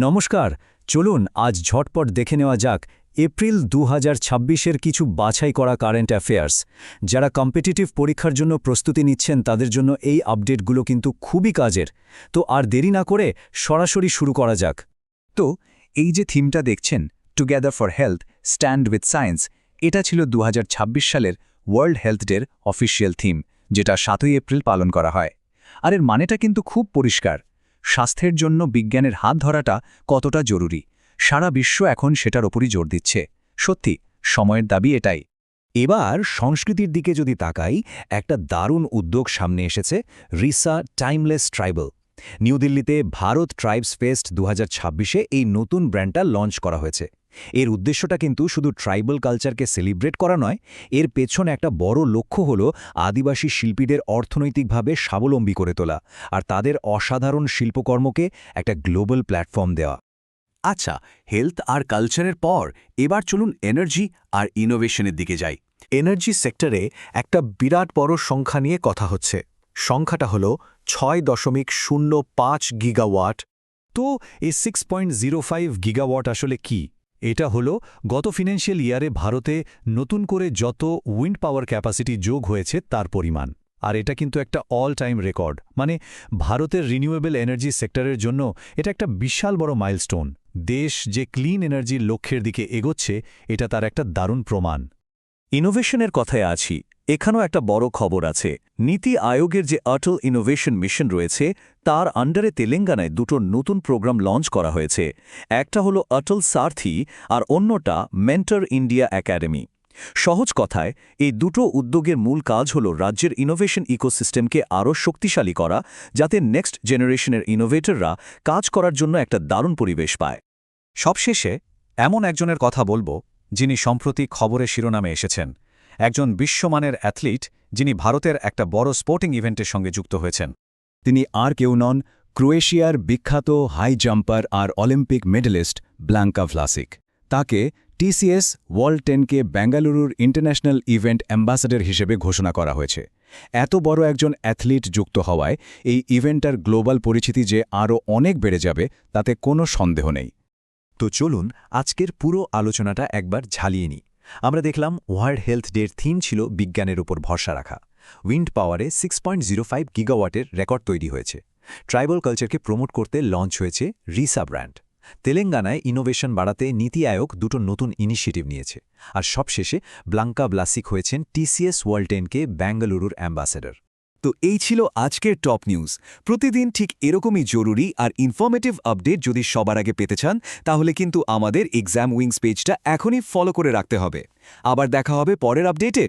নমস্কার, চলুন আজ ঝটপট দেখে নেওয়া যাক এপ্রিল 2026-এর কিছু বাছাই করা কারেন্ট অ্যাফেয়ার্স। যারা কম্পিটিটিভ পরীক্ষার জন্য প্রস্তুতি নিচ্ছেন তাদের জন্য এই আপডেটগুলো কিন্তু খুবই কাজের। তো আর দেরি না করে সরাসরি শুরু করা যাক। তো এই যে থিমটা দেখছেন, together for health stand with science, এটা ছিল 2026 সালের ওয়ার্ল্ড হেলথ ডের অফিসিয়াল থিম, যেটা 7ই এপ্রিল পালন করা হয়। আর এর মানেটা কিন্তু খুব পরিষ্কার। স্বাস্থ্যের জন্য বিজ্ঞানের হাত ধরাটা কতটা জরুরি, সারা বিশ্ব এখন সেটার ওপরই জোর দিচ্ছে। সত্যি সময়ের দাবি এটাই। এবার সংস্কৃতির দিকে যদি তাকাই, একটা দারুণ উদ্যোগ সামনে এসেছে, রিসা টাইমলেস ট্রাইবাল। নিউ দিল্লিতে ভারত ট্রাইবস ফেস্ট 2026-এ এই নতুন ব্র্যান্ডটা লঞ্চ করা হয়েছে। এর উদ্দেশ্যটা কিন্তু শুধু ট্রাইবাল কালচারকে সেলিব্রেট করা নয়, এর পেছনে একটা বড় লক্ষ্য হল আদিবাসী শিল্পীদের অর্থনৈতিকভাবে স্বাবলম্বী করে তোলা আর তাদের অসাধারণ শিল্পকর্মকে একটা গ্লোবাল প্ল্যাটফর্ম দেওয়া। আচ্ছা, হেলথ আর কালচারের পর এবার চলুন এনার্জি আর ইনোভেশনের দিকে যাই। এনার্জি সেক্টরে একটা বিরাট বড় সংখ্যা নিয়ে কথা হচ্ছে। সংখ্যাটা হল 6.05 গিগাওয়াট। তো এই 6.05 গিগাওয়াট আসলে কি? এটা হলো গত ফিন্যান্সিয়াল ইয়ারে ভারতে নতুন করে যত উইন্ড পাওয়ার ক্যাপাসিটি যোগ হয়েছে তার পরিমাণ। আর এটা কিন্তু একটা অল টাইম রেকর্ড, মানে ভারতের রিনিউয়েবল এনার্জি সেক্টরের জন্য এটা একটা বিশাল বড় মাইলস্টোন। দেশ যে ক্লিন এনার্জির লক্ষ্যের দিকে এগোচ্ছে, এটা তার একটা দারুণ প্রমাণ। ইনোভেশনের কথায় আছি, এখানেও একটা বড় খবর আছে। নীতি আয়োগের যে অটল ইনোভেশন মিশন রয়েছে, তার আন্ডারে তেলেঙ্গানায় দুটো নতুন প্রোগ্রাম লঞ্চ করা হয়েছে। একটা হলো অটল সারথি আর অন্যটা মেন্টর ইন্ডিয়া একাডেমি। সহজ কথায়, এই দুটো উদ্যোগের মূল কাজ হল রাজ্যের ইনোভেশন ইকোসিস্টেমকে আরও শক্তিশালী করা, যাতে নেক্সট জেনারেশনের ইনোভেটররা কাজ করার জন্য একটা দারুণ পরিবেশ পায়। সবশেষে এমন একজনের কথা বলবো, যিনি সম্প্রতি খবরের শিরোনামে এসেছেন। একজন বিশ্বমানের অ্যাথলিট, যিনি ভারতের একটা বড় স্পোর্টিং ইভেন্টের সঙ্গে যুক্ত হয়েছেন। তিনি আর কেউ নন, ক্রোয়েশিয়ার বিখ্যাত হাই জাম্পার আর অলিম্পিক মেডেলিস্ট ব্ল্যাঙ্কা ভ্লাসিক। তাকে টিসিএস ওয়ার্ল্ড 10কে বেঙ্গালুরুর ইন্টারন্যাশনাল ইভেন্ট অ্যাম্বাসেডর হিসেবে ঘোষণা করা হয়েছে। এত বড় একজন অ্যাথলিট যুক্ত হওয়ায় এই ইভেন্টার গ্লোবাল পরিচিতি যে আরও অনেক বেড়ে যাবে, তাতে কোনো সন্দেহ নেই। তো চলুন আজকের পুরো আলোচনাটা একবার ঝালিয়ে নিই। আমরা দেখলাম ওয়ার্ল্ড হেলথ ডের থিম ছিল বিজ্ঞানের উপর ভরসা রাখা। উইন্ড পাওয়ারে 6.05 গিগাওয়াটের রেকর্ড তৈরি হয়েছে। ট্রাইবাল কালচারকে প্রমোট করতে লঞ্চ হয়েছে রিসা ব্র্যান্ড। তেলেঙ্গানায় ইনোভেশন বাড়াতে নীতি আয়োগ দুটো নতুন ইনিশিয়েটিভ নিয়েছে। আর সবশেষে ব্ল্যাঙ্কা ভ্লাসিক হয়েছেন টিসিএস ওয়ার্ল্ড 10কে বেঙ্গালুরুর অ্যাম্বাসেডর। তো এই ছিল আজকের টপ নিউজ। প্রতিদিন ঠিক এরকমই জরুরি আর ইনফরমেটিভ আপডেট যদি সবার আগে পেতে চান, তাহলে কিন্তু আমাদের এক্সাম উইংস পেজটা এখনই ফলো করে রাখতে হবে। আবার দেখা হবে পরের আপডেটে।